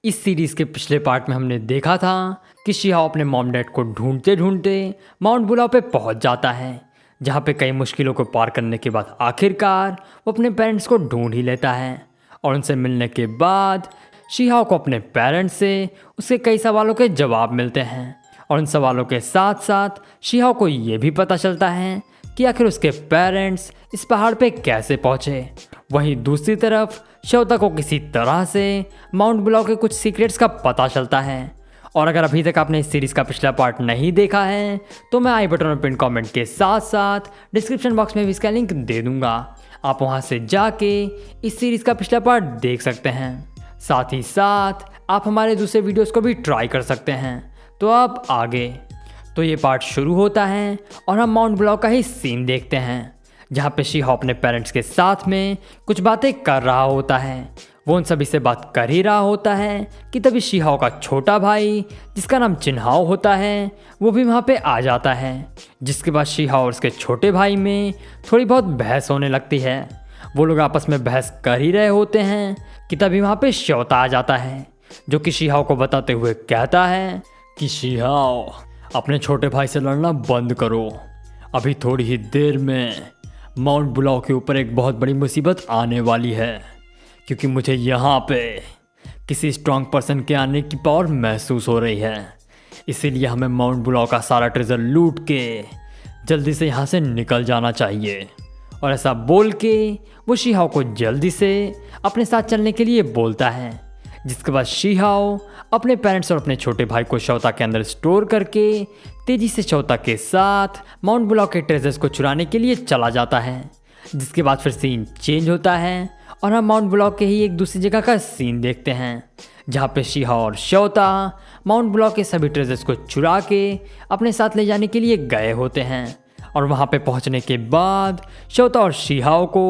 इस सीरीज़ के पिछले पार्ट में हमने देखा था कि शिहाओ अपने मॉम डैड को ढूंढते ढूंढते माउंट बुलाओ पे पहुंच जाता है, जहां पे कई मुश्किलों को पार करने के बाद आखिरकार वो अपने पेरेंट्स को ढूंढ ही लेता है। और उनसे मिलने के बाद शिहाओ को अपने पेरेंट्स से उसके कई सवालों के जवाब मिलते हैं, और उन सवालों के साथ साथ शिहाओ को ये भी पता चलता है कि आखिर उसके पेरेंट्स इस पहाड़ पे कैसे पहुँचे। वहीं दूसरी तरफ श्योता को किसी तरह से माउंट बुलाओ के कुछ सीक्रेट्स का पता चलता है। और अगर अभी तक आपने इस सीरीज़ का पिछला पार्ट नहीं देखा है तो मैं आई बटन में पिन कमेंट के साथ साथ डिस्क्रिप्शन बॉक्स में भी इसका लिंक दे दूंगा, आप वहां से जाके इस सीरीज़ का पिछला पार्ट देख सकते हैं। साथ ही साथ आप हमारे दूसरे वीडियोस को भी ट्राई कर सकते हैं। तो अब आगे तो ये पार्ट शुरू होता है और हम माउंट बुलाओ का ही सीन देखते हैं, जहाँ पे शिहाओ अपने पेरेंट्स के साथ में कुछ बातें कर रहा होता है। वो उन सभी से बात कर ही रहा होता है कि तभी शिहाओ का छोटा भाई, जिसका नाम चिन्हाओ होता है, वो भी वहाँ पे आ जाता है। जिसके बाद शिहाओ और उसके छोटे भाई में थोड़ी बहुत बहस होने लगती है। वो लोग आपस में बहस कर ही रहे होते हैं कि तभी वहाँ पे श्योता आ जाता है, जो कि शिहाओ को बताते हुए कहता है कि शिहाओ, अपने छोटे भाई से लड़ना बंद करो। अभी थोड़ी ही देर में माउंट बुलाओ के ऊपर एक बहुत बड़ी मुसीबत आने वाली है, क्योंकि मुझे यहाँ पे किसी स्ट्रांग पर्सन के आने की पावर महसूस हो रही है। इसीलिए हमें माउंट बुलाओ का सारा ट्रेजर लूट के जल्दी से यहाँ से निकल जाना चाहिए। और ऐसा बोल के वो शिहाओ को जल्दी से अपने साथ चलने के लिए बोलता है। जिसके बाद शिहाओ अपने पेरेंट्स और अपने छोटे भाई को श्योता के अंदर स्टोर करके तेजी से श्योता के साथ माउंट बुलाओ के ट्रेजर्स को चुराने के लिए चला जाता है। जिसके बाद फिर सीन चेंज होता है और हम माउंट बुलाओ के ही एक दूसरी जगह का सीन देखते हैं, जहाँ पे शिहाओ और श्योता माउंट बुलाओ के सभी ट्रेजर्स को चुरा के अपने साथ ले जाने के लिए गए होते हैं। और वहाँ पे पहुँचने के बाद श्योता और शिहाओ को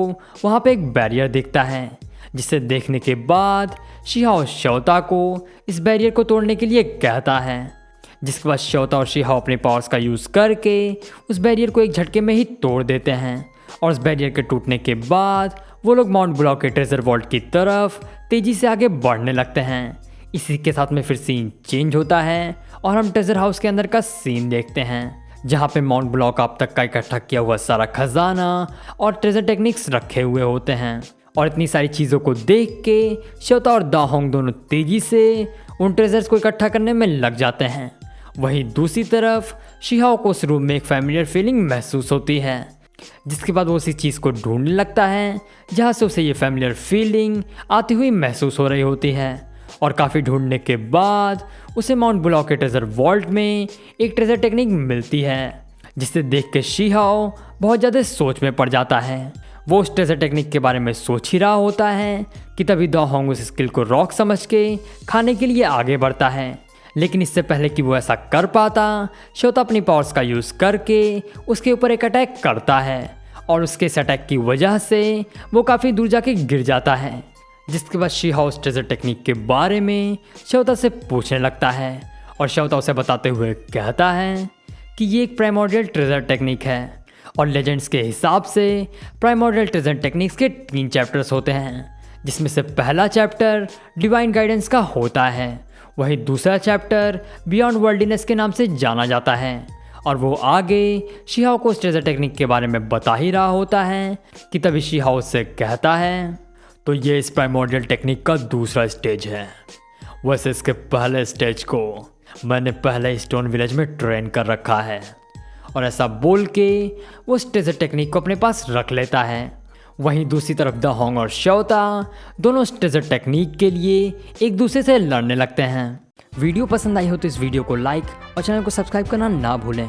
वहाँ पे एक बैरियर दिखता है, जिसे देखने के बाद शिहाओ श्योता को इस बैरियर को तोड़ने के लिए कहता है। जिसके बाद श्योता और शिहाओ अपने पावर्स का यूज़ करके उस बैरियर को एक झटके में ही तोड़ देते हैं। और उस बैरियर के टूटने के बाद वो लोग माउंट बुलाओ के ट्रेजर वॉल्ट की तरफ तेज़ी से आगे बढ़ने लगते हैं। इसी के साथ में फिर सीन चेंज होता है और हम ट्रेजर हाउस के अंदर का सीन देखते हैं, जहाँ पे माउंट बुलाओ का अब तक का इकट्ठा किया हुआ सारा खजाना और ट्रेजर टेक्निक्स रखे हुए होते हैं। और इतनी सारी चीज़ों को देख के श्योता और दाहोंग दोनों तेज़ी से उन ट्रेजर्स को इकट्ठा करने में लग जाते हैं। वहीं दूसरी तरफ शिहाओ को उस रूम में एक फैमिलियर फीलिंग महसूस होती है। जिसके बाद वो उसी चीज़ को ढूंढने लगता है जहाँ से उसे ये फैमिलियर फीलिंग आती हुई महसूस हो रही होती है। और काफ़ी ढूंढने के बाद उसे माउंट बुलाओ के ट्रेजर वॉल्ट में एक ट्रेजर टेक्निक मिलती है, जिसे देख के शिहाओ बहुत ज़्यादा सोच में पड़ जाता है। वो उस ट्रेजर टेक्निक के बारे में सोच ही रहा होता है कि तभी दाहोंग उस स्किल को रॉक समझ के खाने के लिए आगे बढ़ता है। लेकिन इससे पहले कि वो ऐसा कर पाता, श्योता अपनी पावर्स का यूज़ करके उसके ऊपर एक अटैक करता है। और उसके इस अटैक की वजह से वो काफ़ी दूर जाके गिर जाता है। जिसके बाद शिहाओ उस ट्रेजर टेक्निक के बारे में श्योता से पूछने लगता है और श्योता उसे बताते हुए कहता है कि ये एक प्राइमोर्डियल ट्रेजर टेक्निक है। और लेजेंड्स के हिसाब से प्राइमोर्डियल ट्रेजर टेक्निक्स के 3 चैप्टर्स होते हैं, जिसमें से पहला चैप्टर डिवाइन गाइडेंस का होता है। वहीं दूसरा चैप्टर बियॉन्ड वर्ल्डीनेस के नाम से जाना जाता है। और वो आगे शिहाओ को उस ट्रेजर टेक्निक के बारे में बता ही रहा होता है कि तभी शिहाओ से कहता है, तो ये इस प्राइमोर्डियल टेक्निक का दूसरा स्टेज है। वैसे इसके पहले स्टेज को मैंने पहले स्टोन विलेज में ट्रेन कर रखा है। और ऐसा बोल के वो उस ट्रेजर टेक्निक को अपने पास रख लेता है। वहीं दूसरी तरफ दाहोंग और श्योता दोनों उस ट्रेजर टेक्निक के लिए एक दूसरे से लड़ने लगते हैं। वीडियो पसंद आई हो तो इस वीडियो को लाइक और चैनल को सब्सक्राइब करना ना भूलें।